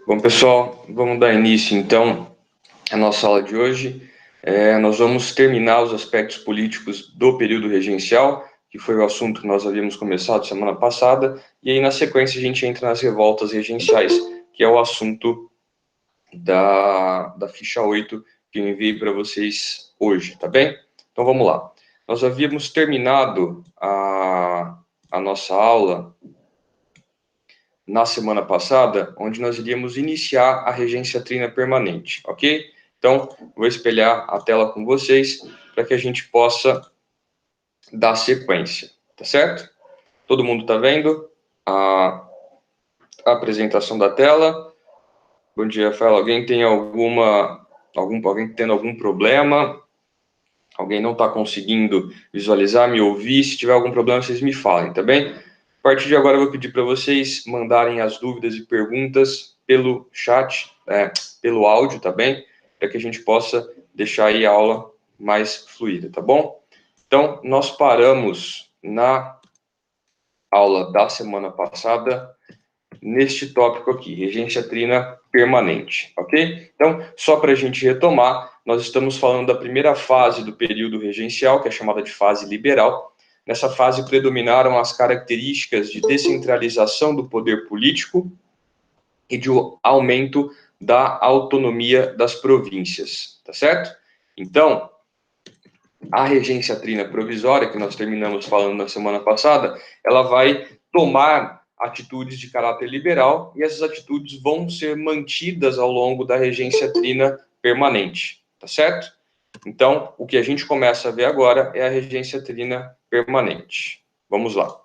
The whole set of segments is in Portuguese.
Bom, pessoal, vamos dar início, então, à nossa aula de hoje. Nós vamos terminar os aspectos políticos do período regencial, que foi o assunto que nós havíamos começado semana passada, e aí, na sequência, a gente entra nas revoltas regenciais, que é o assunto da ficha 8 que eu enviei para vocês hoje, tá bem? Então, vamos lá. Nós havíamos terminado a nossa aula na semana passada, onde nós iríamos iniciar a regência trina permanente, ok? Então, vou espelhar a tela com vocês para que a gente possa dar sequência, tá certo? Todo mundo está vendo a apresentação da tela? Bom dia, Rafael. Alguém tem alguém tendo algum problema? Alguém não está conseguindo visualizar, me ouvir? Se tiver algum problema, vocês me falem, tá bem? A partir de agora, eu vou pedir para vocês mandarem as dúvidas e perguntas pelo chat, pelo áudio, tá bem? Para que a gente possa deixar aí a aula mais fluida, tá bom? Então, nós paramos na aula da semana passada neste tópico aqui, regência trina permanente, ok? Então, só para a gente retomar, nós estamos falando da primeira fase do período regencial, que é chamada de fase liberal. Nessa fase predominaram as características de descentralização do poder político e de aumento da autonomia das províncias, tá certo? Então, a regência trina provisória, que nós terminamos falando na semana passada, ela vai tomar atitudes de caráter liberal e essas atitudes vão ser mantidas ao longo da regência trina permanente, tá certo? Então, o que a gente começa a ver agora é a regência trina permanente. Vamos lá.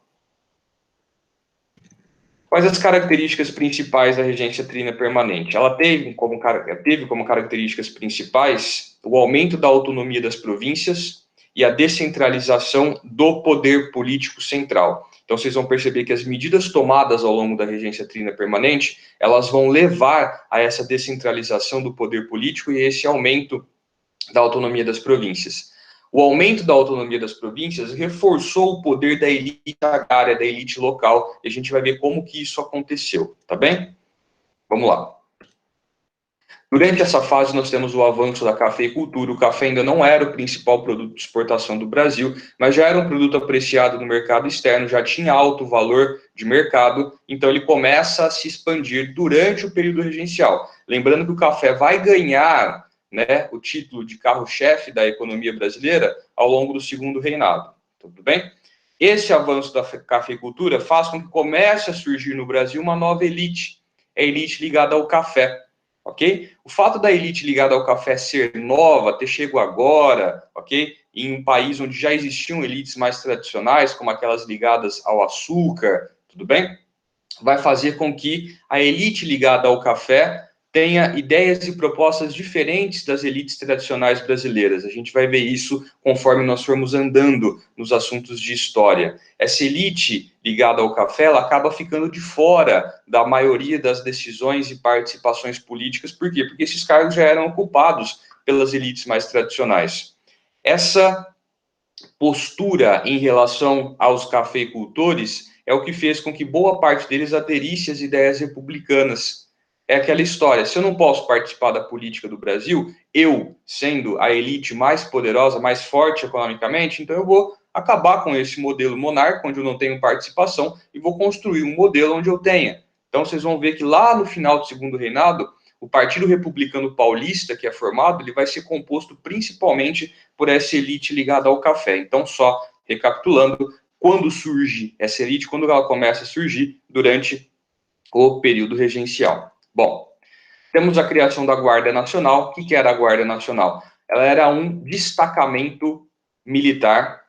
Quais as características principais da regência trina permanente? Ela teve como características principais o aumento da autonomia das províncias e a descentralização do poder político central. Então, vocês vão perceber que as medidas tomadas ao longo da regência trina permanente, elas vão levar a essa descentralização do poder político e esse aumento da autonomia das províncias. O aumento da autonomia das províncias reforçou o poder da elite agrária, da elite local, e a gente vai ver como que isso aconteceu, tá bem? Vamos lá. Durante essa fase, nós temos o avanço da cafeicultura. O café ainda não era o principal produto de exportação do Brasil, mas já era um produto apreciado no mercado externo, já tinha alto valor de mercado, então ele começa a se expandir durante o período regencial. Lembrando que o café vai ganhar, né, o título de carro-chefe da economia brasileira ao longo do segundo reinado. Tudo bem? Esse avanço da cafeicultura faz com que comece a surgir no Brasil uma nova elite, a elite ligada ao café. Ok? O fato da elite ligada ao café ser nova, ter chego agora, ok? Em um país onde já existiam elites mais tradicionais, como aquelas ligadas ao açúcar, tudo bem? Vai fazer com que a elite ligada ao café tenha ideias e propostas diferentes das elites tradicionais brasileiras. A gente vai ver isso conforme nós formos andando nos assuntos de história. Essa elite ligada ao café, ela acaba ficando de fora da maioria das decisões e participações políticas. Por quê? Porque esses cargos já eram ocupados pelas elites mais tradicionais. Essa postura em relação aos cafeicultores é o que fez com que boa parte deles aderisse às ideias republicanas. É aquela história, se eu não posso participar da política do Brasil, eu, sendo a elite mais poderosa, mais forte economicamente, então eu vou acabar com esse modelo monárquico, onde eu não tenho participação, e vou construir um modelo onde eu tenha. Então vocês vão ver que lá no final do segundo reinado, o Partido Republicano Paulista, que é formado, ele vai ser composto principalmente por essa elite ligada ao café. Então, só recapitulando, quando surge essa elite, quando ela começa a surgir durante o período regencial. Bom, temos a criação da Guarda Nacional. O que era a Guarda Nacional? Ela era um destacamento militar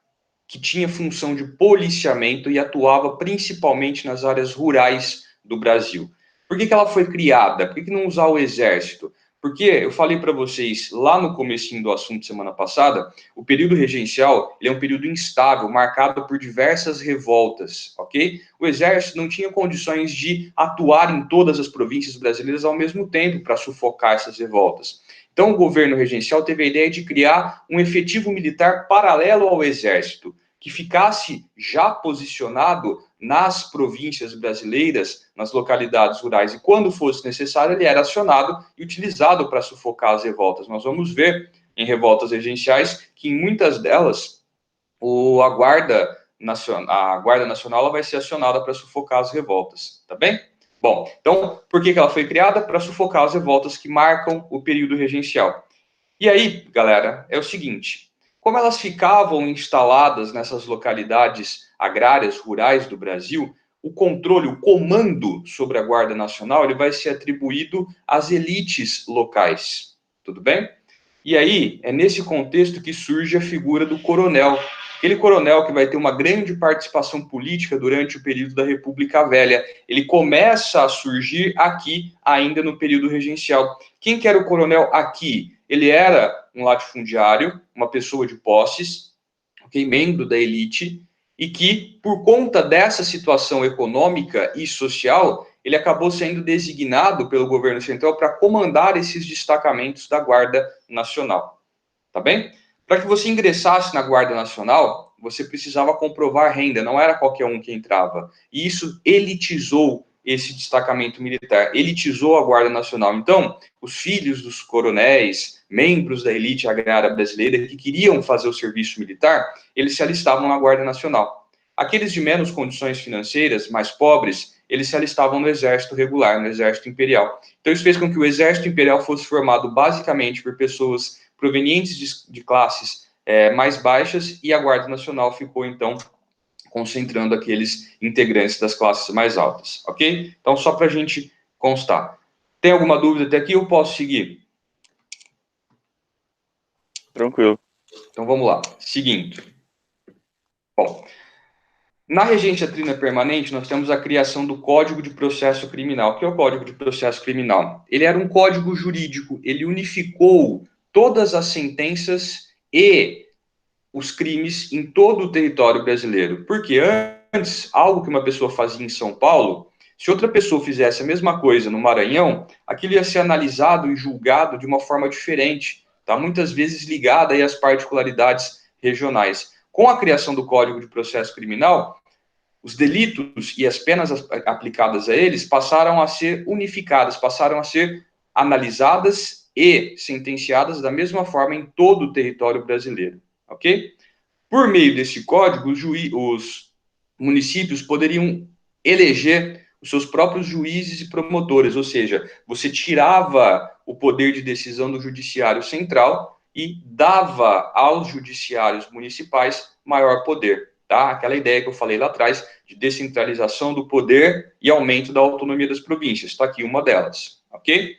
que tinha função de policiamento e atuava principalmente nas áreas rurais do Brasil. Por que ela foi criada? Por que não usar o exército? Porque eu falei para vocês lá no comecinho do assunto semana passada, o período regencial ele é um período instável, marcado por diversas revoltas, ok? O exército não tinha condições de atuar em todas as províncias brasileiras ao mesmo tempo para sufocar essas revoltas. Então o governo regencial teve a ideia de criar um efetivo militar paralelo ao exército, que ficasse já posicionado nas províncias brasileiras, nas localidades rurais, e quando fosse necessário, ele era acionado e utilizado para sufocar as revoltas. Nós vamos ver em revoltas regenciais que em muitas delas a Guarda Nacional ela vai ser acionada para sufocar as revoltas, tá bem? Bom, então, por que ela foi criada? Para sufocar as revoltas que marcam o período regencial. E aí, galera, é o seguinte, como elas ficavam instaladas nessas localidades agrárias, rurais do Brasil, o controle, o comando sobre a Guarda Nacional, ele vai ser atribuído às elites locais, tudo bem? E aí, é nesse contexto que surge a figura do coronel, aquele coronel que vai ter uma grande participação política durante o período da República Velha. Ele começa a surgir aqui, ainda no período regencial. Quem que era o coronel aqui? Ele era um latifundiário, uma pessoa de posses, okay, membro da elite, e que, por conta dessa situação econômica e social, ele acabou sendo designado pelo governo central para comandar esses destacamentos da Guarda Nacional. Tá bem? Para que você ingressasse na Guarda Nacional, você precisava comprovar renda, não era qualquer um que entrava. E isso elitizou esse destacamento militar, elitizou a Guarda Nacional. Então, os filhos dos coronéis, membros da elite agrária brasileira que queriam fazer o serviço militar, eles se alistavam na Guarda Nacional. Aqueles de menos condições financeiras, mais pobres, eles se alistavam no Exército Regular, no Exército Imperial. Então, isso fez com que o Exército Imperial fosse formado basicamente por pessoas provenientes de classes mais baixas, e a Guarda Nacional ficou, então, concentrando aqueles integrantes das classes mais altas, ok? Então, só para a gente constar. Tem alguma dúvida até aqui? Eu posso seguir? Tranquilo. Então, vamos lá. Seguinte. Bom, na regência trina permanente, nós temos a criação do Código de Processo Criminal. O que é o Código de Processo Criminal? Ele era um código jurídico, ele unificou todas as sentenças e os crimes em todo o território brasileiro. Porque antes, algo que uma pessoa fazia em São Paulo, se outra pessoa fizesse a mesma coisa no Maranhão, aquilo ia ser analisado e julgado de uma forma diferente, tá? Muitas vezes ligada aí às particularidades regionais. Com a criação do Código de Processo Criminal, os delitos e as penas aplicadas a eles passaram a ser unificadas, passaram a ser analisadas e sentenciadas da mesma forma em todo o território brasileiro, ok? Por meio desse código, os municípios poderiam eleger os seus próprios juízes e promotores, ou seja, você tirava o poder de decisão do judiciário central e dava aos judiciários municipais maior poder, tá? Aquela ideia que eu falei lá atrás de descentralização do poder e aumento da autonomia das províncias. Está aqui uma delas, ok?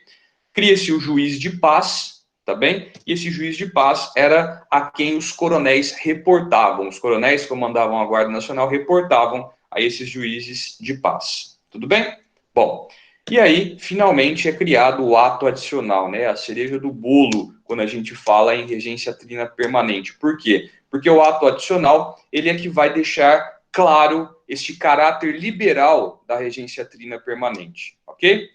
Cria-se o juiz de paz, tá bem? E esse juiz de paz era a quem os coronéis reportavam. Os coronéis que comandavam a Guarda Nacional reportavam a esses juízes de paz. Tudo bem? Bom, e aí, finalmente, é criado o ato adicional, né? A cereja do bolo, quando a gente fala em regência trina permanente. Por quê? Porque o ato adicional, ele é que vai deixar claro este caráter liberal da regência trina permanente, ok?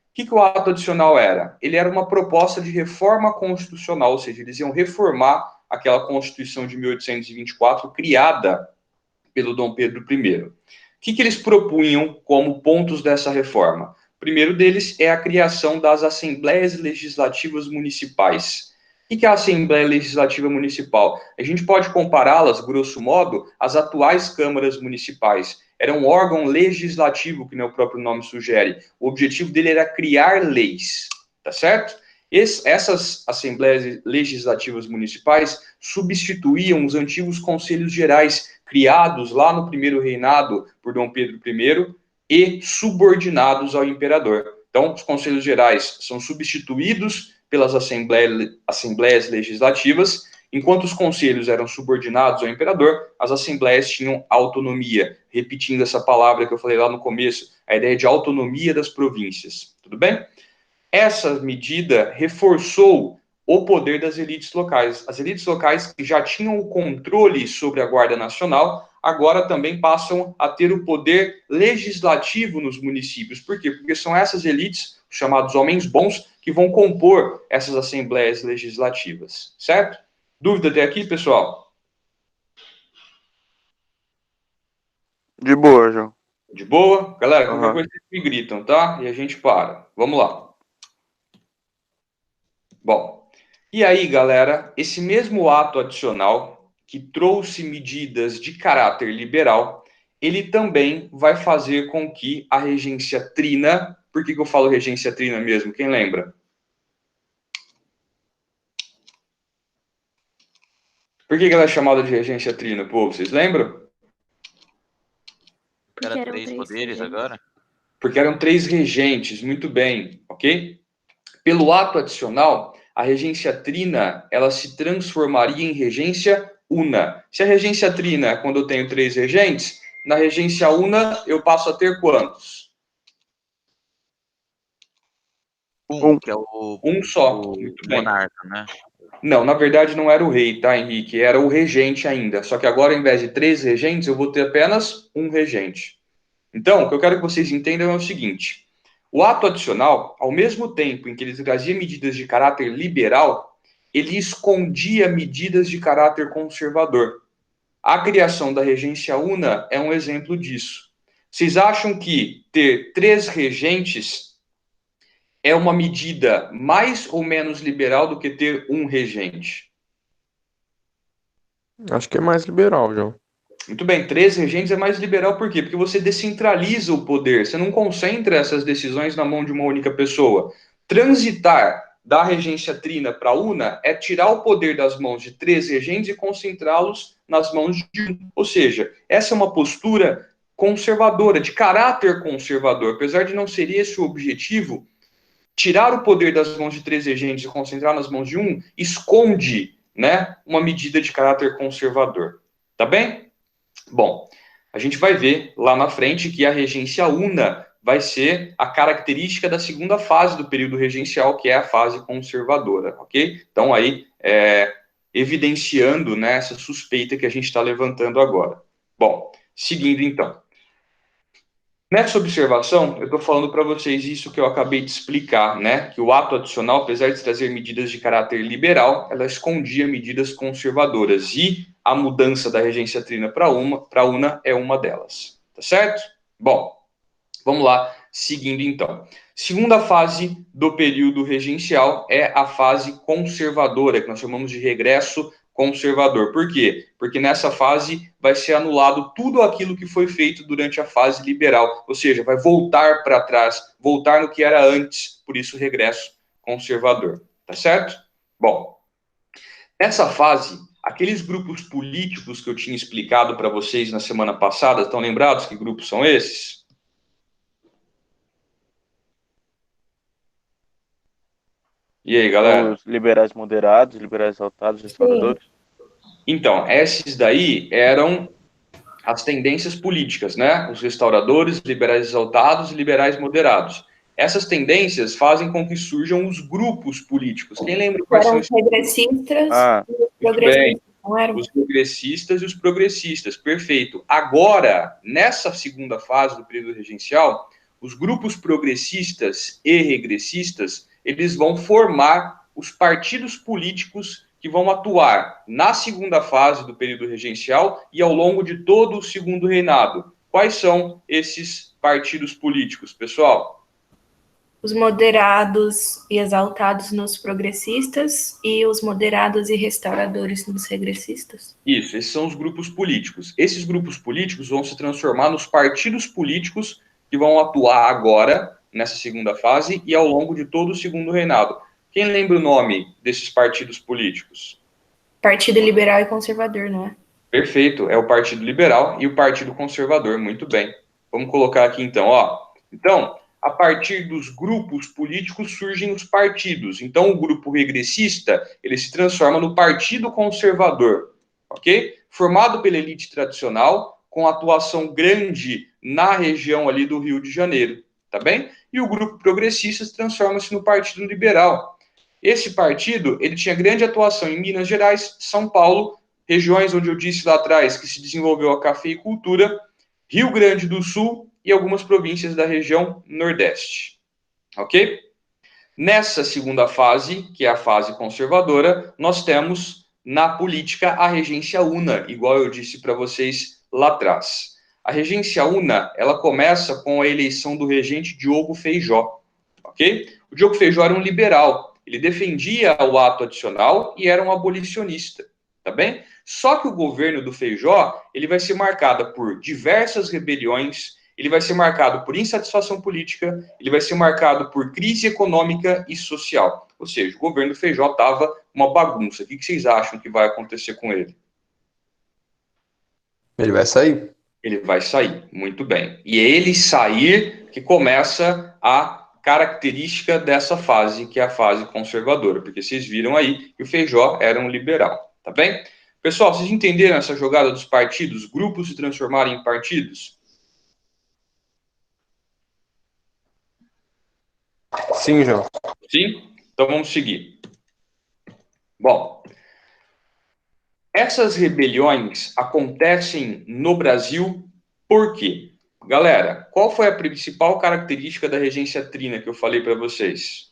O que o ato adicional era? Ele era uma proposta de reforma constitucional, ou seja, eles iam reformar aquela Constituição de 1824, criada pelo Dom Pedro I. O que eles propunham como pontos dessa reforma? O primeiro deles é a criação das Assembleias Legislativas Municipais. O que é a Assembleia Legislativa Municipal? A gente pode compará-las, grosso modo, às atuais câmaras municipais. Era um órgão legislativo, que nem o próprio nome sugere. O objetivo dele era criar leis, tá certo? Essas Assembleias Legislativas Municipais substituíam os antigos Conselhos Gerais, criados lá no primeiro reinado por Dom Pedro I e subordinados ao imperador. Então, os Conselhos Gerais são substituídos pelas assembleias legislativas, enquanto os conselhos eram subordinados ao imperador, as assembleias tinham autonomia. Repetindo essa palavra que eu falei lá no começo, a ideia de autonomia das províncias. Tudo bem? Essa medida reforçou o poder das elites locais. As elites locais que já tinham o controle sobre a Guarda Nacional, agora também passam a ter o poder legislativo nos municípios. Por quê? Porque são essas elites, chamados homens bons, que vão compor essas assembleias legislativas, certo? Dúvida até aqui, pessoal? De boa, João. De boa? Galera, qualquer Aham. coisa vocês me gritam, tá? E a gente para. Vamos lá. Bom, e aí, galera, esse mesmo ato adicional que trouxe medidas de caráter liberal, ele também vai fazer com que a regência trina, por que eu falo regência trina mesmo? Quem lembra? Por que ela é chamada de regência trina, povo? Vocês lembram? Era três poderes agora? Porque eram 3 regentes, muito bem, ok? Pelo ato adicional, a regência trina, ela se transformaria em regência una. Se a regência trina é quando eu tenho 3 regentes, na regência una eu passo a ter quantos? Que é o Um só, muito bem. monarca, né? Não, na verdade não era o rei, tá, Henrique? Era o regente ainda. Só que agora, ao invés de 3 regentes, eu vou ter apenas um regente. Então, o que eu quero que vocês entendam é o seguinte: o ato adicional, ao mesmo tempo em que ele trazia medidas de caráter liberal, ele escondia medidas de caráter conservador. A criação da regência una é um exemplo disso. Vocês acham que ter 3 regentes é uma medida mais ou menos liberal do que ter um regente? Acho que é mais liberal, João. Muito bem, 3 regentes é mais liberal, por quê? Porque você descentraliza o poder, você não concentra essas decisões na mão de uma única pessoa. Transitar da regência trina para una é tirar o poder das mãos de 3 regentes e concentrá-los nas mãos de um. Ou seja, essa é uma postura conservadora, de caráter conservador. Apesar de não ser esse o objetivo, tirar o poder das mãos de 3 regentes e concentrar nas mãos de um esconde, né, uma medida de caráter conservador. Tá bem? Bom, a gente vai ver lá na frente que a regência una vai ser a característica da segunda fase do período regencial, que é a fase conservadora, ok? Então, aí, evidenciando, né, essa suspeita que a gente está levantando agora. Bom, seguindo então. Nessa observação, eu estou falando para vocês isso que eu acabei de explicar, né? Que o ato adicional, apesar de trazer medidas de caráter liberal, ela escondia medidas conservadoras. E a mudança da regência trina para una é uma delas. Tá certo? Bom, vamos lá, seguindo então. Segunda fase do período regencial é a fase conservadora, que nós chamamos de regresso conservador. Por quê? Porque nessa fase vai ser anulado tudo aquilo que foi feito durante a fase liberal, ou seja, vai voltar para trás, voltar no que era antes, por isso regresso conservador. Tá certo? Bom, nessa fase, aqueles grupos políticos que eu tinha explicado para vocês na semana passada, estão lembrados que grupos são esses? E aí, galera? Os liberais moderados, liberais exaltados, restauradores. Então, esses daí eram as tendências políticas, né? Os restauradores, liberais exaltados e liberais moderados. Essas tendências fazem com que surjam os grupos políticos. Quem lembra quais são Eram os regressistas e os progressistas? não eram? Os progressistas e os progressistas, perfeito. Agora, nessa segunda fase do período regencial, os grupos progressistas e regressistas, eles vão formar os partidos políticos que vão atuar na segunda fase do período regencial e ao longo de todo o segundo reinado. Quais são esses partidos políticos, pessoal? Os moderados e exaltados nos progressistas e os moderados e restauradores nos regressistas. Isso, esses são os grupos políticos. Esses grupos políticos vão se transformar nos partidos políticos que vão atuar agora, nessa segunda fase, e ao longo de todo o segundo reinado. Quem lembra o nome desses partidos políticos? Partido Liberal e Conservador, não é? Perfeito, é o Partido Liberal e o Partido Conservador, muito bem. Vamos colocar aqui então, ó. Então, a partir dos grupos políticos surgem os partidos. Então, o grupo regressista, ele se transforma no Partido Conservador, ok? Formado pela elite tradicional, com atuação grande na região ali do Rio de Janeiro, tá bem? E o grupo progressista transforma-se no Partido Liberal. Esse partido, ele tinha grande atuação em Minas Gerais, São Paulo, regiões onde eu disse lá atrás que se desenvolveu a cafeicultura, Rio Grande do Sul e algumas províncias da região Nordeste. Ok? Nessa segunda fase, que é a fase conservadora, nós temos na política a regência una, igual eu disse para vocês lá atrás. A regência Una, ela começa com a eleição do regente Diogo Feijó, ok? O Diogo Feijó era um liberal, ele defendia o ato adicional e era um abolicionista, tá bem? Só que o governo do Feijó, ele vai ser marcado por diversas rebeliões, ele vai ser marcado por insatisfação política, ele vai ser marcado por crise econômica e social. Ou seja, o governo do Feijó estava uma bagunça. O que vocês acham que vai acontecer com ele? Ele vai sair. Ele vai sair, muito bem. E é ele sair que começa a característica dessa fase, que é a fase conservadora, porque vocês viram aí que o Feijó era um liberal, tá bem? Pessoal, vocês entenderam essa jogada dos partidos, grupos se transformarem em partidos? Sim, João. Sim? Então vamos seguir. Bom, essas rebeliões acontecem no Brasil por quê? Galera, qual foi a principal característica da regência trina que eu falei para vocês?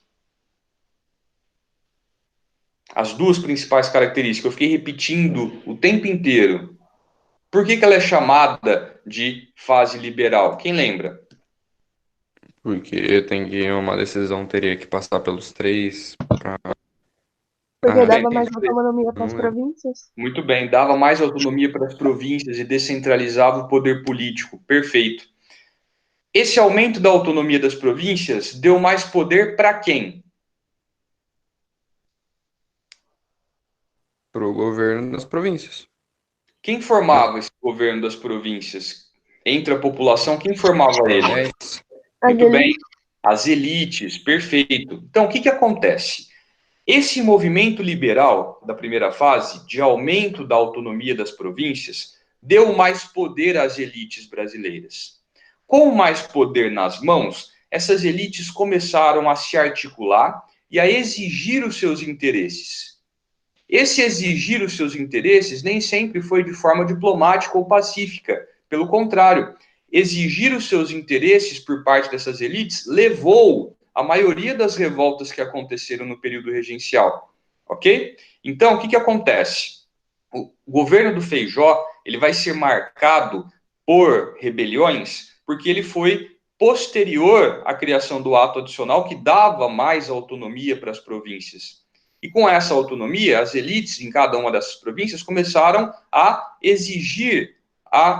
As duas principais características, eu fiquei repetindo o tempo inteiro. Por que ela é chamada de fase liberal? Quem lembra? Porque tem que uma decisão teria que passar pelos três. Porque Ah, dava mais autonomia para as não é. províncias. Muito bem, dava mais autonomia para as províncias e descentralizava o poder político. Perfeito. Esse aumento da autonomia das províncias deu mais poder para quem? Para o governo das províncias. Quem formava esse governo das províncias? Entre a população, quem formava ele? Muito bem, as elites, perfeito. Então, o que acontece? Esse movimento liberal da primeira fase, de aumento da autonomia das províncias, deu mais poder às elites brasileiras. Com mais poder nas mãos, essas elites começaram a se articular e a exigir os seus interesses. Esse exigir os seus interesses nem sempre foi de forma diplomática ou pacífica. Pelo contrário, exigir os seus interesses por parte dessas elites levou a maioria das revoltas que aconteceram no período regencial, ok? Então, o que acontece? O governo do Feijó, ele vai ser marcado por rebeliões, porque ele foi posterior à criação do ato adicional que dava mais autonomia para as províncias. E com essa autonomia, as elites em cada uma dessas províncias começaram a exigir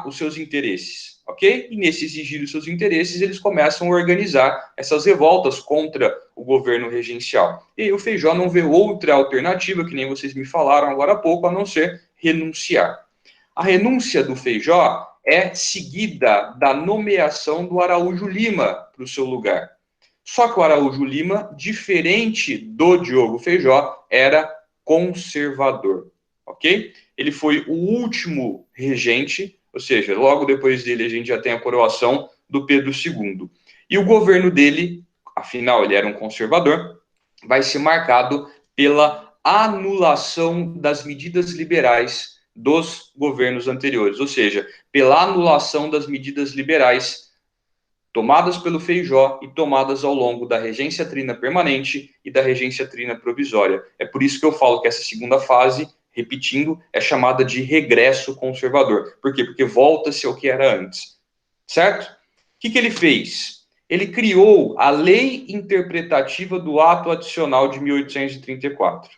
os seus interesses, ok? E nesse exigir os seus interesses, eles começam a organizar essas revoltas contra o governo regencial. E aí o Feijó não vê outra alternativa, que nem vocês me falaram agora há pouco, a não ser renunciar. A renúncia do Feijó é seguida da nomeação do Araújo Lima para o seu lugar. Só que o Araújo Lima, diferente do Diogo Feijó, era conservador, ok? Ele foi o último regente, ou seja, logo depois dele a gente já tem a coroação do Pedro II. E o governo dele, afinal ele era um conservador, vai ser marcado pela anulação das medidas liberais dos governos anteriores, ou seja, pela anulação das medidas liberais tomadas pelo Feijó e tomadas ao longo da regência trina permanente e da regência trina provisória. É por isso que eu falo que essa segunda fase, repetindo, é chamada de regresso conservador. Por quê? Porque volta-se ao que era antes. Certo? O que ele fez? Ele criou a Lei Interpretativa do Ato Adicional de 1834.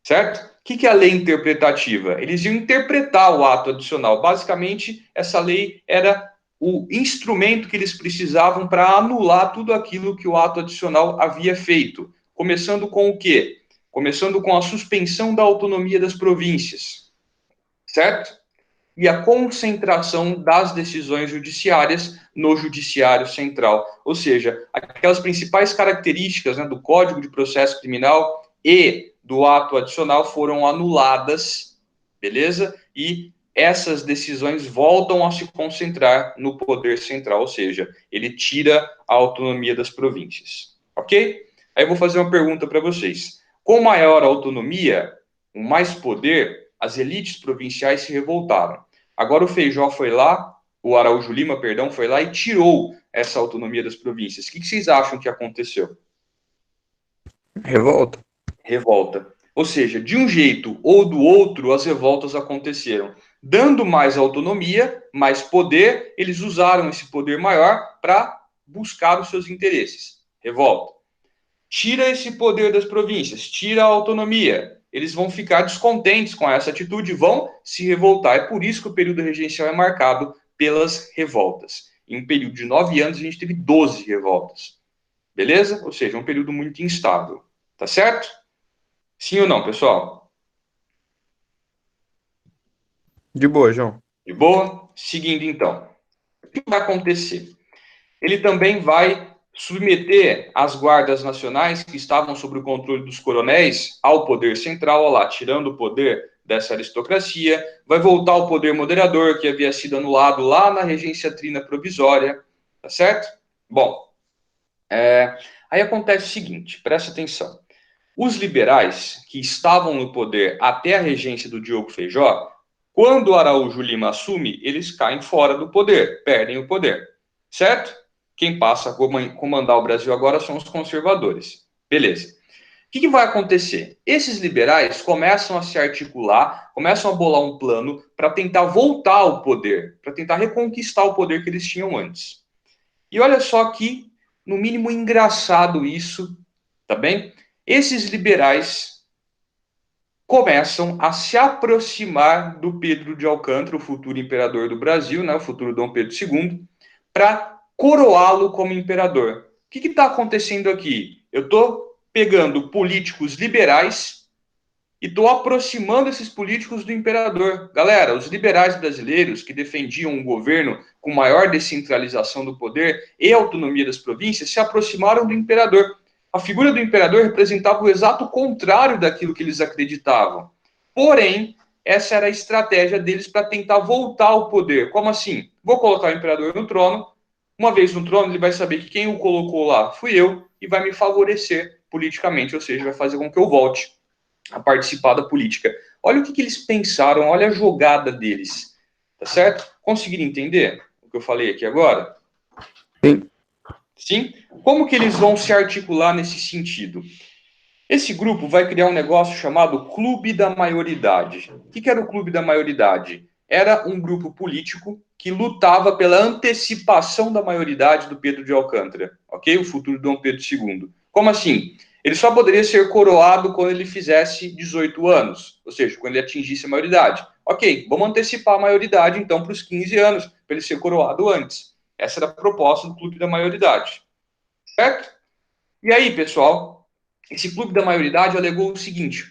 Certo? O que é a lei interpretativa? Eles iam interpretar o ato adicional. Basicamente, essa lei era o instrumento que eles precisavam para anular tudo aquilo que o ato adicional havia feito. Começando com o quê? Começando com a suspensão da autonomia das províncias. Certo? E a concentração das decisões judiciárias no Judiciário Central. Ou seja, aquelas principais características, né, do Código de Processo Criminal e do ato adicional foram anuladas, beleza? E essas decisões voltam a se concentrar no poder central, ou seja, ele tira a autonomia das províncias, ok? Aí eu vou fazer uma pergunta para vocês. Com maior autonomia, com mais poder, as elites provinciais se revoltaram. Agora o Feijó foi lá, o Araújo Lima, perdão, foi lá e tirou essa autonomia das províncias. O que vocês acham que aconteceu? Revolta. Revolta. Ou seja, de um jeito ou do outro, as revoltas aconteceram. Dando mais autonomia, mais poder, eles usaram esse poder maior para buscar os seus interesses. Revolta. Tira esse poder das províncias, tira a autonomia. Eles vão ficar descontentes com essa atitude e vão se revoltar. É por isso que o período regencial é marcado pelas revoltas. Em um período de 9 anos, a gente teve 12 revoltas. Beleza? Ou seja, um período muito instável. Tá certo? Sim ou não, pessoal? De boa, João. De boa? Seguindo, então. O que vai acontecer? Ele também vai submeter as guardas nacionais que estavam sob o controle dos coronéis ao poder central, ó lá, tirando o poder dessa aristocracia, vai voltar ao poder moderador que havia sido anulado lá na regência trina provisória, tá certo? Bom, aí acontece o seguinte, presta atenção. Os liberais que estavam no poder até a regência do Diogo Feijó, quando o Araújo Lima assume, eles caem fora do poder, perdem o poder, certo? Quem passa a comandar o Brasil agora são os conservadores. Beleza. O que vai acontecer? Esses liberais começam a se articular, começam a bolar um plano para tentar voltar ao poder, para tentar reconquistar o poder que eles tinham antes. E olha só que, no mínimo, engraçado isso, tá bem? Esses liberais começam a se aproximar do Pedro de Alcântara, o futuro imperador do Brasil, né, o futuro Dom Pedro II, para coroá-lo como imperador. O que está acontecendo aqui? Eu estou pegando políticos liberais e estou aproximando esses políticos do imperador. Galera, os liberais brasileiros que defendiam um governo com maior descentralização do poder e autonomia das províncias se aproximaram do imperador. A figura do imperador representava o exato contrário daquilo que eles acreditavam. Porém, essa era a estratégia deles para tentar voltar ao poder. Como assim? Vou colocar o imperador no trono. Uma vez no trono, ele vai saber que quem o colocou lá fui eu e vai me favorecer politicamente, ou seja, vai fazer com que eu volte a participar da política. Olha o que eles pensaram, olha a jogada deles, tá certo? Conseguiram entender o que eu falei aqui agora? Sim. Sim? Como que eles vão se articular nesse sentido? Esse grupo vai criar um negócio chamado Clube da Maioridade. O que era o Clube da Maioridade? Era um grupo político que lutava pela antecipação da maioridade do Pedro de Alcântara, ok? O futuro Dom Pedro II. Como assim? Ele só poderia ser coroado quando ele fizesse 18 anos, ou seja, quando ele atingisse a maioridade. Ok, vamos antecipar a maioridade, então, para os 15 anos, para ele ser coroado antes. Essa era a proposta do Clube da Maioridade. Certo? E aí, pessoal, esse Clube da Maioridade alegou o seguinte,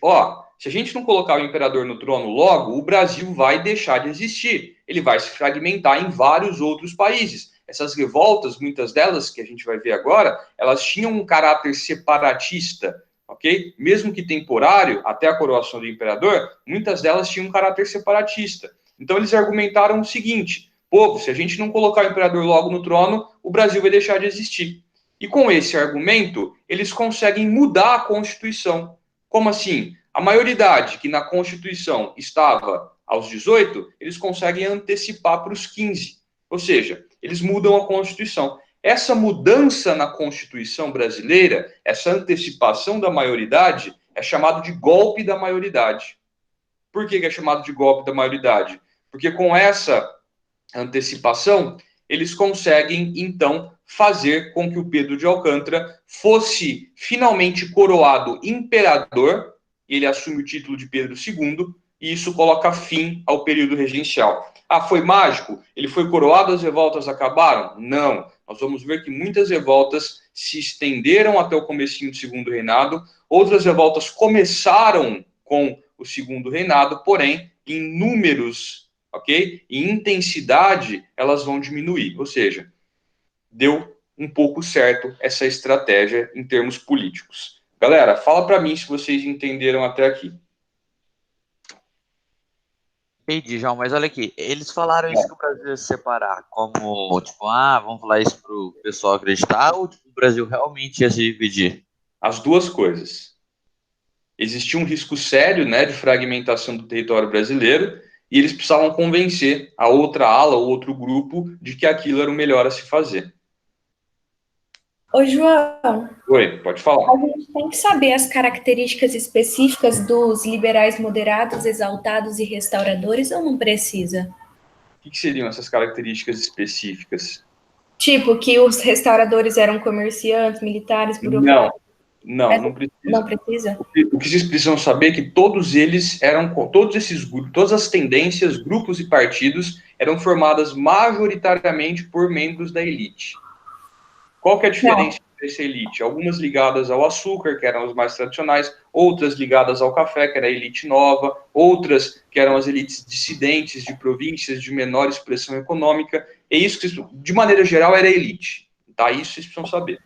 se a gente não colocar o imperador no trono logo, o Brasil vai deixar de existir. Ele vai se fragmentar em vários outros países. Essas revoltas, muitas delas, que a gente vai ver agora, elas tinham um caráter separatista, ok? Mesmo que temporário, até a coroação do imperador, muitas delas tinham um caráter separatista. Então, eles argumentaram o seguinte, povo, se a gente não colocar o imperador logo no trono, o Brasil vai deixar de existir. E com esse argumento, eles conseguem mudar a Constituição. Como assim? A maioridade que na Constituição estava aos 18, eles conseguem antecipar para os 15. Ou seja, eles mudam a Constituição. Essa mudança na Constituição brasileira, essa antecipação da maioridade, é chamado de golpe da maioridade. Por que é chamado de golpe da maioridade? Porque com essa antecipação, eles conseguem, então, fazer com que o Pedro de Alcântara fosse finalmente coroado imperador, ele assume o título de Pedro II, e isso coloca fim ao período regencial. Foi mágico? Ele foi coroado, as revoltas acabaram? Não. Nós vamos ver que muitas revoltas se estenderam até o comecinho do Segundo Reinado, outras revoltas começaram com o Segundo Reinado, porém, em números, ok? Em intensidade, elas vão diminuir, ou seja, deu um pouco certo essa estratégia em termos políticos. Galera, fala para mim se vocês entenderam até aqui. Entendi, João, mas olha aqui, eles falaram isso que o Brasil ia se separar, como, tipo, vamos falar isso pro pessoal acreditar, ou tipo, o Brasil realmente ia se dividir? As duas coisas. Existia um risco sério, né, de fragmentação do território brasileiro, e eles precisavam convencer a outra ala, ou outro grupo, de que aquilo era o melhor a se fazer. Ô, João, Oi, pode falar. a gente tem que saber as características específicas dos liberais moderados, exaltados e restauradores ou não precisa? O que seriam essas características específicas? Tipo, que os restauradores eram comerciantes, militares, burocratas. Não precisa. Não precisa? O que vocês precisam saber é que todos eles todos esses grupos, todas as tendências, grupos e partidos eram formadas majoritariamente por membros da elite. Qual que é a diferença dessa elite? Algumas ligadas ao açúcar, que eram os mais tradicionais, outras ligadas ao café, que era a elite nova, outras que eram as elites dissidentes de províncias de menor expressão econômica. É isso que, de maneira geral, era a elite. Tá? Isso vocês precisam saber.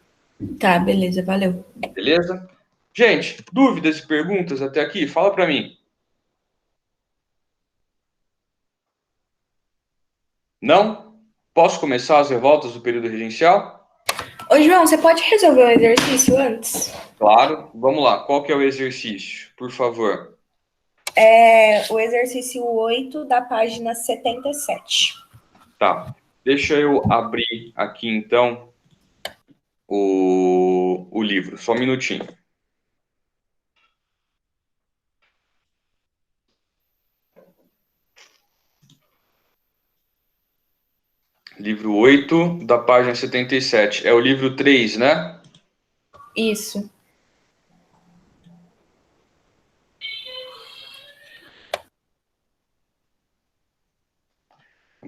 Tá, beleza, valeu. Beleza? Gente, dúvidas e perguntas até aqui? Fala para mim. Não? Posso começar as revoltas do período regencial? Ô, João, você pode resolver o exercício antes? Claro. Vamos lá. Qual que é o exercício? Por favor. É o exercício 8 da página 77. Tá. Deixa eu abrir aqui, então, o livro. Só um minutinho. Livro 8, da página 77. É o livro 3, né? Isso.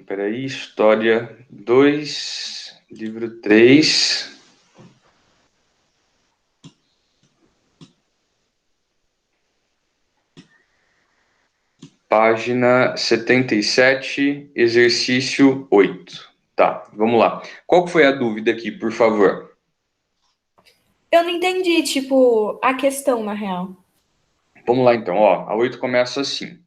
Peraí, História 2, livro 3. Página 77, exercício 8. Tá, vamos lá. Qual foi a dúvida aqui, por favor? Eu não entendi, tipo, a questão, na real. Vamos lá, então. Ó, a 8 começa assim.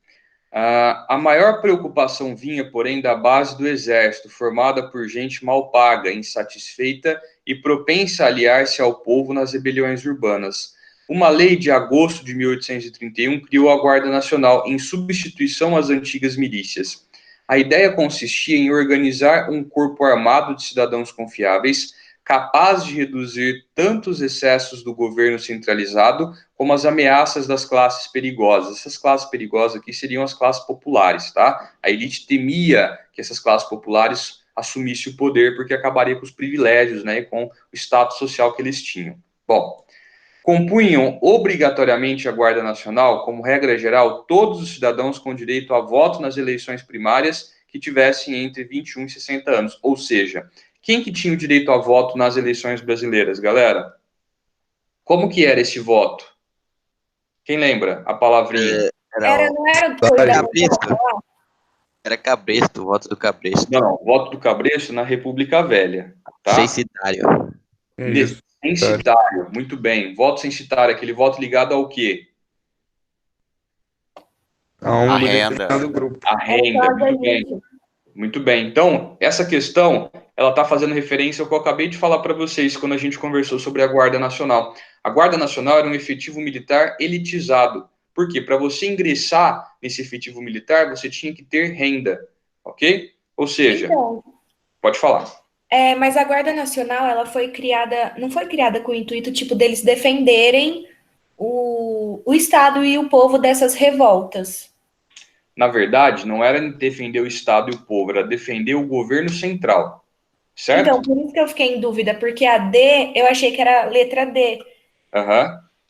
A maior preocupação vinha, porém, da base do exército, formada por gente mal paga, insatisfeita e propensa a aliar-se ao povo nas rebeliões urbanas. Uma lei de agosto de 1831 criou a Guarda Nacional em substituição às antigas milícias. A ideia consistia em organizar um corpo armado de cidadãos confiáveis, capaz de reduzir tanto os excessos do governo centralizado como as ameaças das classes perigosas. Essas classes perigosas aqui seriam as classes populares, tá? A elite temia que essas classes populares assumissem o poder porque acabaria com os privilégios, né, e com o status social que eles tinham. Bom, compunham obrigatoriamente a Guarda Nacional, como regra geral, todos os cidadãos com direito a voto nas eleições primárias que tivessem entre 21 e 60 anos. Ou seja, quem que tinha o direito a voto nas eleições brasileiras, galera? Como que era esse voto? Quem lembra a palavrinha? Não era Cabresto. Era Cabresto, o voto do Cabresto. Não, voto do Cabresto na República Velha. Tá? Censitário. Censitário, muito bem. Voto censitário, aquele voto ligado ao quê? A renda. Grupo. A renda, muito bem. Muito bem. Então, essa questão, ela está fazendo referência ao que eu acabei de falar para vocês quando a gente conversou sobre a Guarda Nacional. A Guarda Nacional era um efetivo militar elitizado. Por quê? Para você ingressar nesse efetivo militar, você tinha que ter renda, ok? Ou seja, Então, pode falar. mas a Guarda Nacional, ela foi criada, não foi criada com o intuito, tipo, deles defenderem o Estado e o povo dessas revoltas. Na verdade, não era defender o Estado e o povo, era defender o governo central, certo? Então, por isso que eu fiquei em dúvida, porque a D, eu achei que era a letra D,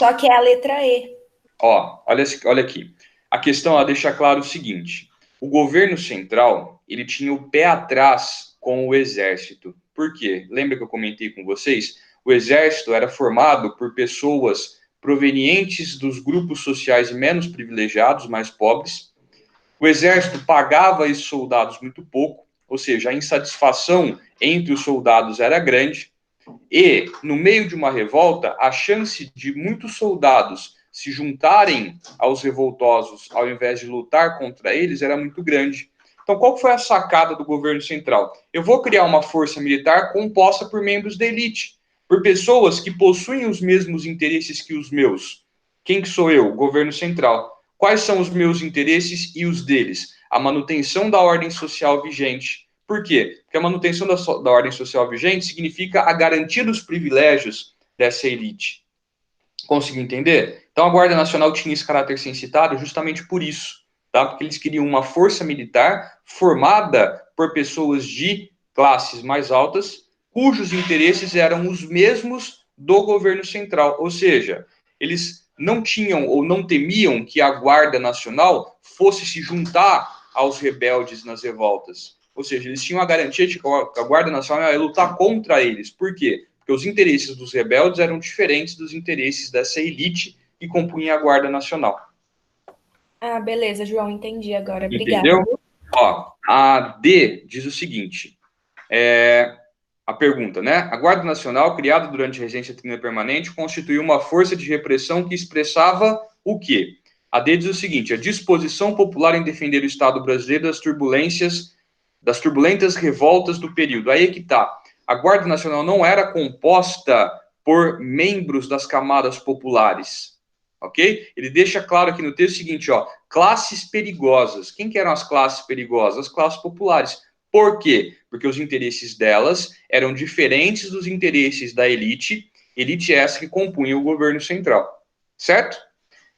só que é a letra E. Ó, olha aqui. A questão é deixar claro o seguinte: o governo central, ele tinha o pé atrás com o exército. Por quê? Lembra que eu comentei com vocês? O exército era formado por pessoas provenientes dos grupos sociais menos privilegiados, mais pobres. O exército pagava esses soldados muito pouco, ou seja, a insatisfação entre os soldados era grande. E, no meio de uma revolta, a chance de muitos soldados se juntarem aos revoltosos, ao invés de lutar contra eles, era muito grande. Então, qual foi a sacada do governo central? Eu vou criar uma força militar composta por membros da elite, por pessoas que possuem os mesmos interesses que os meus. Quem que sou eu? O governo central. Quais são os meus interesses e os deles? A manutenção da ordem social vigente. Por quê? Porque a manutenção da ordem social vigente significa a garantia dos privilégios dessa elite. Conseguiu entender? Então a Guarda Nacional tinha esse caráter censitário justamente por isso, tá? Porque eles queriam uma força militar formada por pessoas de classes mais altas, cujos interesses eram os mesmos do governo central, ou seja, eles não tinham ou não temiam que a Guarda Nacional fosse se juntar aos rebeldes nas revoltas. Ou seja, eles tinham a garantia de que a Guarda Nacional ia lutar contra eles. Por quê? Porque os interesses dos rebeldes eram diferentes dos interesses dessa elite que compunha a Guarda Nacional. Ah, beleza, João, entendi agora. Obrigada. Entendeu? Ó, a D diz o seguinte, a pergunta, né? A Guarda Nacional, criada durante a regência trina permanente, constituiu uma força de repressão que expressava o quê? A D diz o seguinte, a disposição popular em defender o Estado brasileiro das turbulentas revoltas do período. Aí é que tá. A Guarda Nacional não era composta por membros das camadas populares, ok? Ele deixa claro aqui no texto o seguinte, ó, classes perigosas. Quem que eram as classes perigosas? As classes populares. Por quê? Porque os interesses delas eram diferentes dos interesses da elite essa que compunha o governo central, certo?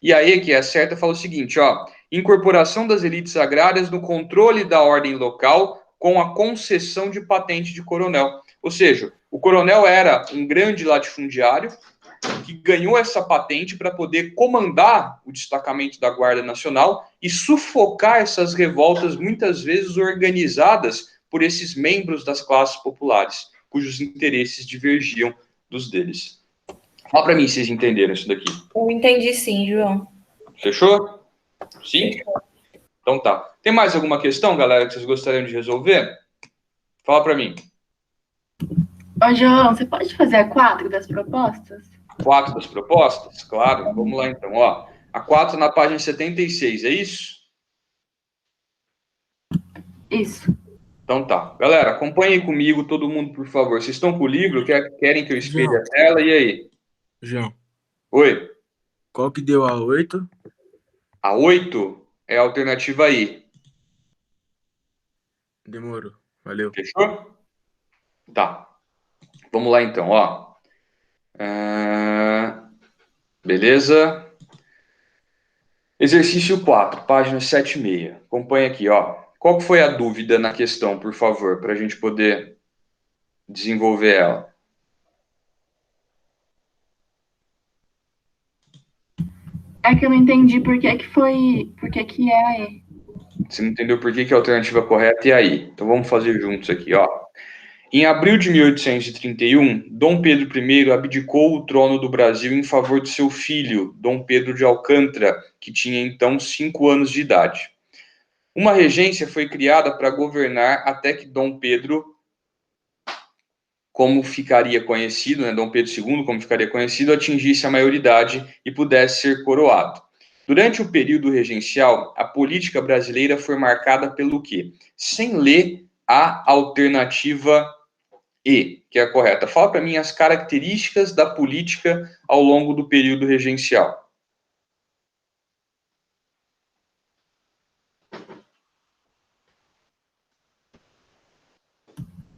E aí que é certa fala o seguinte, ó, incorporação das elites agrárias no controle da ordem local com a concessão de patente de coronel. Ou seja, o coronel era um grande latifundiário que ganhou essa patente para poder comandar o destacamento da Guarda Nacional e sufocar essas revoltas, muitas vezes organizadas por esses membros das classes populares, cujos interesses divergiam dos deles. Fala para mim se vocês entenderam isso daqui. Eu entendi sim, João. Fechou? Sim? Então tá. Tem mais alguma questão, galera, que vocês gostariam de resolver? Fala para mim. Ô, João, você pode fazer a 4 das propostas? 4 das propostas? Claro, vamos lá então. Ó, a 4 na página 76, é isso? Isso. Então tá. Galera, acompanhem comigo, todo mundo, por favor. Vocês estão com o livro? Querem que eu espelhe a tela? E aí? João, Oi? qual que deu a 8? A 8 é a alternativa I. Demorou. Valeu. Fechou? Tá. Vamos lá então, ó. Beleza? Exercício 4, página 76. Acompanha aqui, ó. Qual foi a dúvida na questão, por favor, para a gente poder desenvolver ela? É que eu não entendi por que que é a E. Você não entendeu por que a alternativa correta é aí? Então vamos fazer juntos aqui, ó. Em abril de 1831, Dom Pedro I abdicou o trono do Brasil em favor de seu filho, Dom Pedro de Alcântara, que tinha então 5 anos de idade. Uma regência foi criada para governar até que Dom Pedro, como ficaria conhecido, né, Dom Pedro II, como ficaria conhecido, atingisse a maioridade e pudesse ser coroado. Durante o período regencial, a política brasileira foi marcada pelo quê? Sem ler a alternativa E, que é a correta. Fala para mim as características da política ao longo do período regencial.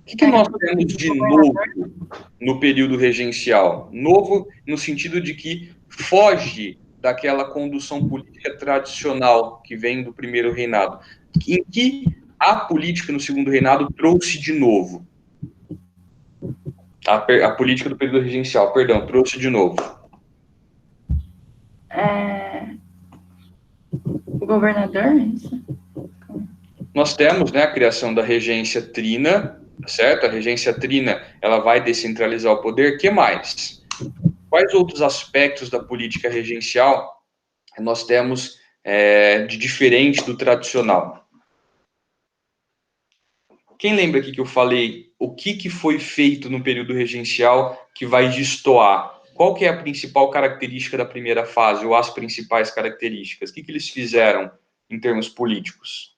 O que nós temos de novo no período regencial? Novo no sentido de que foge daquela condução política tradicional que vem do primeiro reinado. Em que a política no segundo reinado trouxe de novo? A política do período regencial, perdão, trouxe de novo. O governador, isso? Nós temos, né, a criação da regência trina, certo? A regência trina, ela vai descentralizar o poder. Que mais? Quais outros aspectos da política regencial nós temos de diferente do tradicional? Quem lembra aqui que eu falei o que foi feito no período regencial que vai destoar? Qual que é a principal característica da primeira fase, ou as principais características? O que eles fizeram em termos políticos?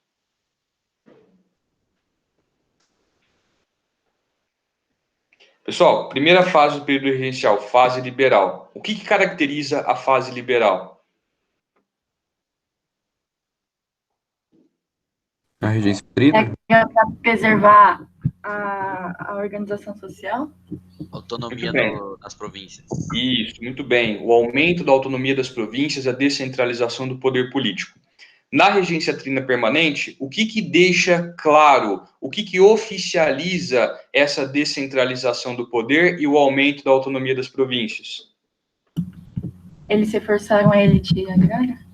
Pessoal, primeira fase do período regencial, fase liberal. O que caracteriza a fase liberal? A A regência trina? É para preservar a organização social? Autonomia Muito bem. das províncias. Isso, muito bem. O aumento da autonomia das províncias e a descentralização do poder político. Na regência trina permanente, o que deixa claro, o que oficializa essa descentralização do poder e o aumento da autonomia das províncias? Eles reforçaram a elite agrária?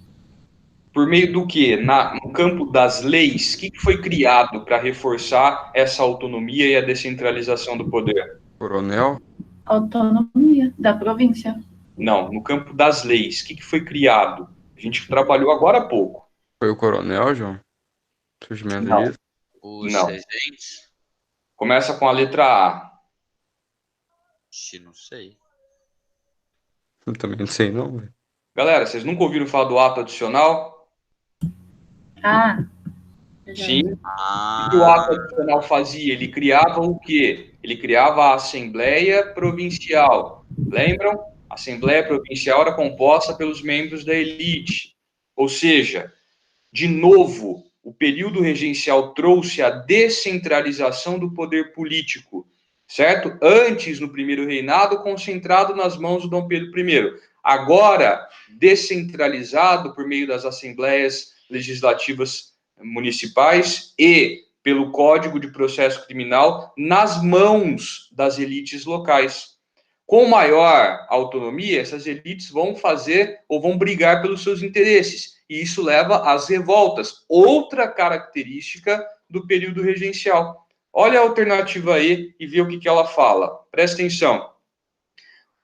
Por meio do quê? No campo das leis, o que foi criado para reforçar essa autonomia e a descentralização do poder? Coronel? Autonomia da província. Não, no campo das leis, o que foi criado? A gente trabalhou agora há pouco. Foi o coronel, João? Surgimento Não. disso? Os Não. regentes? Começa com a letra A. Não sei. Eu também não sei, não, velho. Galera, vocês nunca ouviram falar do ato adicional? Ah. Sim. O que o ato adicional fazia? Ele criava o quê? Ele criava a Assembleia Provincial. Lembram? A Assembleia Provincial era composta pelos membros da elite. Ou seja, de novo, o período regencial trouxe a descentralização do poder político, certo? Antes, no primeiro reinado, concentrado nas mãos do Dom Pedro I. Agora, descentralizado por meio das assembleias legislativas municipais e pelo Código de Processo Criminal nas mãos das elites locais. Com maior autonomia, essas elites vão fazer ou vão brigar pelos seus interesses. E isso leva às revoltas, outra característica do período regencial. Olha a alternativa aí e vê o que ela fala. Presta atenção.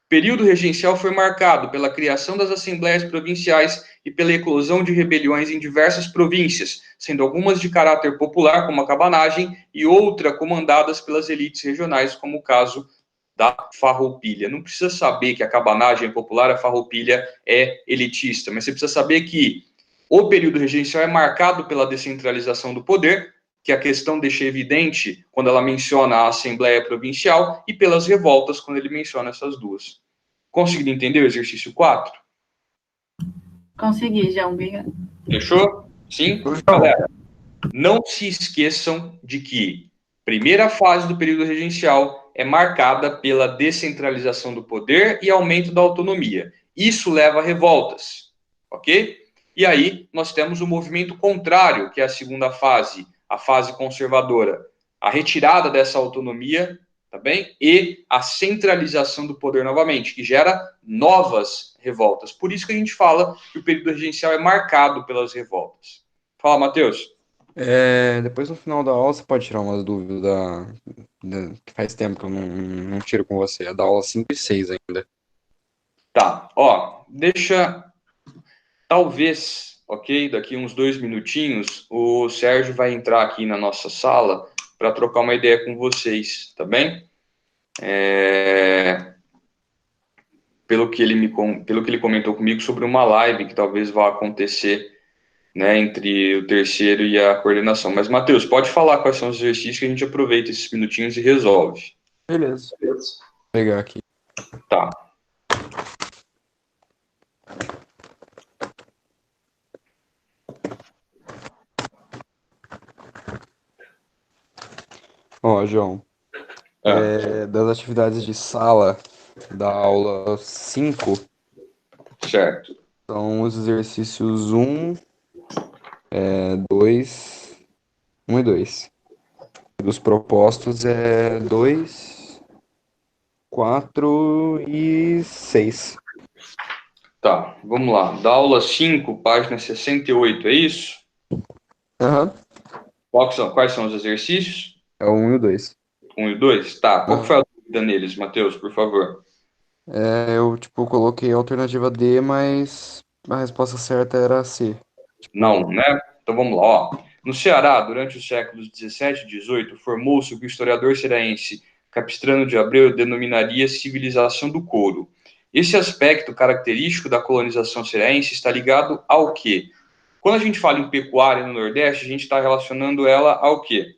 O período regencial foi marcado pela criação das assembleias provinciais e pela eclosão de rebeliões em diversas províncias, sendo algumas de caráter popular, como a cabanagem, e outra comandadas pelas elites regionais, como o caso da farroupilha. Não precisa saber que a cabanagem é popular, a farroupilha é elitista, mas você precisa saber que o período regencial é marcado pela descentralização do poder, que a questão deixa evidente quando ela menciona a Assembleia Provincial, e pelas revoltas, quando ele menciona essas duas. Conseguiram entender o exercício 4? Consegui, João, obrigado. Fechou? Sim? Galera, não se esqueçam de que a primeira fase do período regencial é marcada pela descentralização do poder e aumento da autonomia. Isso leva a revoltas, ok? E aí nós temos o movimento contrário, que é a segunda fase, a fase conservadora. A retirada dessa autonomia, tá bem? E a centralização do poder novamente, que gera novas revoltas. Por isso que a gente fala que o período regencial é marcado pelas revoltas. Fala, Matheus. Depois no final da aula você pode tirar umas dúvidas que faz tempo que eu não tiro com você. É da aula 5 e 6 ainda. Tá, ó, deixa, talvez, ok, daqui uns 2 minutinhos, o Sérgio vai entrar aqui na nossa sala para trocar uma ideia com vocês, tá bem? Pelo que ele comentou comigo sobre uma live que talvez vá acontecer, né, entre o terceiro e a coordenação. Mas, Matheus, pode falar quais são os exercícios que a gente aproveita esses minutinhos e resolve. Beleza. Vou pegar aqui. Tá. Ó, João, das atividades de sala da aula 5, Certo. são os exercícios 1, 2, 1 e 2. Dos propostos é 2, 4 e 6. Tá, vamos lá. Da aula 5, página 68, é isso? Aham. Quais são os exercícios? É o 1 e o 2. 1 e 2? Tá, qual que foi a dúvida neles, Matheus, por favor? Eu, coloquei a alternativa D, mas a resposta certa era C. Não, né? Então vamos lá, ó. No Ceará, durante os séculos 17 e 18, formou-se o que o historiador cearense Capistrano de Abreu denominaria civilização do couro. Esse aspecto característico da colonização cearense está ligado ao quê? Quando a gente fala em pecuária no Nordeste, a gente está relacionando ela ao quê?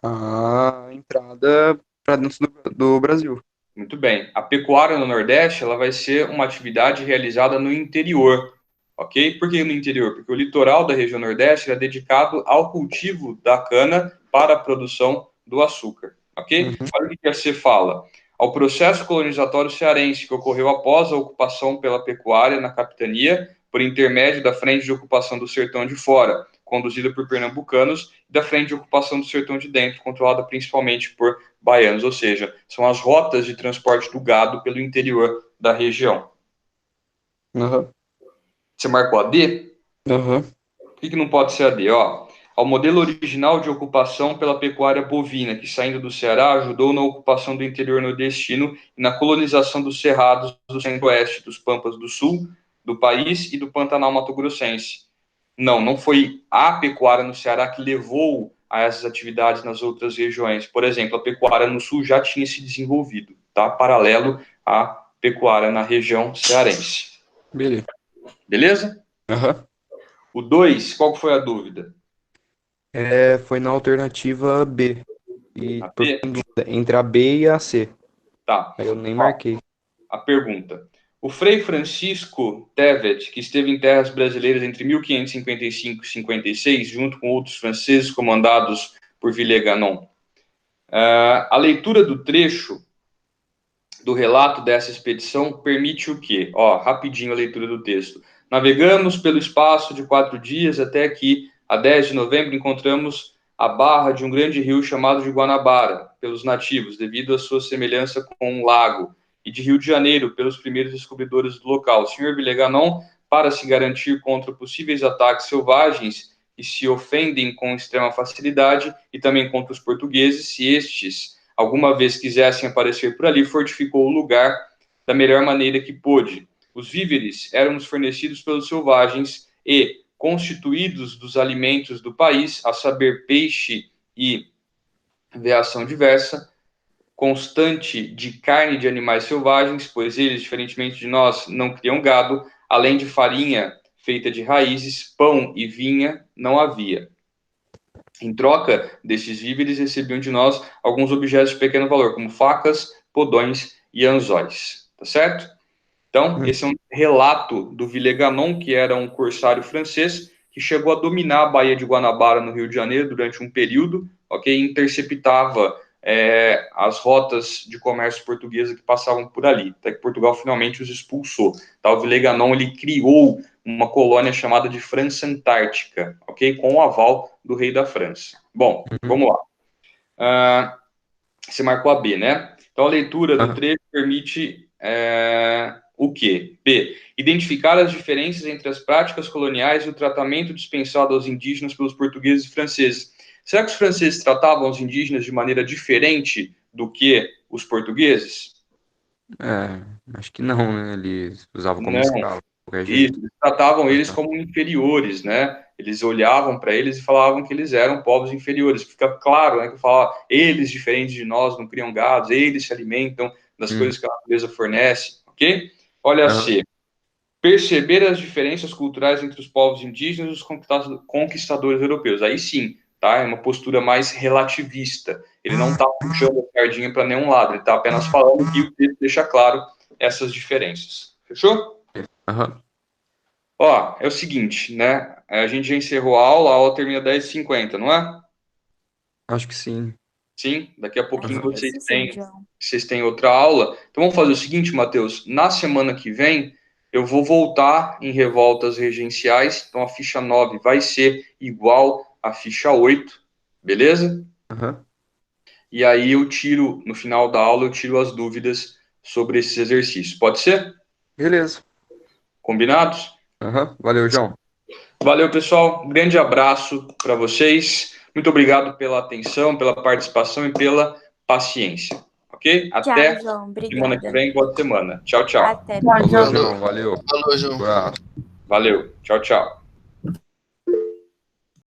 A entrada para dentro do Brasil. Muito bem. A pecuária no Nordeste, ela vai ser uma atividade realizada no interior, ok? Por que no interior? Porque o litoral da região Nordeste era dedicado ao cultivo da cana para a produção do açúcar, ok? Olha o que a C fala. Ao processo colonizatório cearense que ocorreu após a ocupação pela pecuária na capitania, por intermédio da Frente de Ocupação do Sertão de Fora, conduzida por pernambucanos, e da Frente de Ocupação do Sertão de Dentro, controlada principalmente por baianos, ou seja, são as rotas de transporte do gado pelo interior da região. Aham. Você marcou a D? Aham. Por que não pode ser a D? Ó, ao modelo original de ocupação pela pecuária bovina, que saindo do Ceará ajudou na ocupação do interior nordestino e na colonização dos cerrados do centro-oeste, dos Pampas do Sul do país e do Pantanal Mato-Grossense. Não foi a pecuária no Ceará que levou a essas atividades nas outras regiões. Por exemplo, a pecuária no Sul já tinha se desenvolvido, tá? Paralelo à pecuária na região cearense. Beleza. Beleza? Aham. O 2, qual foi a dúvida? Foi na alternativa B. E A tô B? ficando em dúvida entre a B e a C. Tá. Aí eu nem Ó, marquei. a pergunta. O Frei Francisco Tevet, que esteve em terras brasileiras entre 1555 e 56, junto com outros franceses comandados por Villegagnon, a leitura do trecho do relato dessa expedição permite o quê? Ó, rapidinho a leitura do texto. Navegamos pelo espaço de 4 dias até que, a 10 de novembro, encontramos a barra de um grande rio chamado de Guanabara, pelos nativos, devido à sua semelhança com um lago, e de Rio de Janeiro, pelos primeiros descobridores do local. O Sr. Villegagnon, para se garantir contra possíveis ataques selvagens que se ofendem com extrema facilidade, e também contra os portugueses, se estes alguma vez quisessem aparecer por ali, fortificou o lugar da melhor maneira que pôde. Os víveres eram fornecidos pelos selvagens e, constituídos dos alimentos do país, a saber, peixe e veação diversa, constante de carne de animais selvagens, pois eles, diferentemente de nós, não criam gado, além de farinha feita de raízes, pão e vinha, não havia. Em troca desses víveres, recebiam de nós alguns objetos de pequeno valor, como facas, podões e anzóis. Tá certo? Então, esse é um relato do Villegagnon, que era um corsário francês, que chegou a dominar a Baía de Guanabara, no Rio de Janeiro, durante um período, ok? E interceptava as rotas de comércio portuguesa que passavam por ali, até que Portugal finalmente os expulsou. Tá? O Villegagnon, ele criou uma colônia chamada de França Antártica, ok? Com o aval do rei da França. Bom, vamos lá. Você marcou a B, né? Então, a leitura do trecho permite o quê? B. Identificar as diferenças entre as práticas coloniais e o tratamento dispensado aos indígenas pelos portugueses e franceses. Será que os franceses tratavam os indígenas de maneira diferente do que os portugueses? Acho que não, né? Eles usavam como Não. escravo. Isso, eles tratavam eles como inferiores, né? Eles olhavam para eles e falavam que eles eram povos inferiores. Fica claro, né? Que fala, eles, diferentes de nós, não criam gados, eles se alimentam das coisas que a natureza fornece, ok? Olha a C. Perceber as diferenças culturais entre os povos indígenas e os conquistadores europeus. Aí sim, tá? É uma postura mais relativista. Ele não está puxando a sardinha para nenhum lado, ele está apenas falando que o texto deixa claro essas diferenças. Fechou? Ó, é o seguinte, né? A gente já encerrou a aula termina 10h50, não é? Acho que sim. Sim, daqui a pouquinho Acho que vocês têm outra aula. Então vamos fazer o seguinte, Matheus, na semana que vem eu vou voltar em revoltas regenciais, então a ficha 9 vai ser igual à ficha 8, beleza? E aí eu tiro, no final da aula, eu tiro as dúvidas sobre esses exercícios. Pode ser? Beleza. Combinados? Valeu, João. Valeu, pessoal. Um grande abraço para vocês. Muito obrigado pela atenção, pela participação e pela paciência. Ok? Até João. semana que vem. Boa semana. Tchau, tchau. Até. Valeu, João. Valeu. Falou, João. Abraço. Valeu. Tchau, tchau.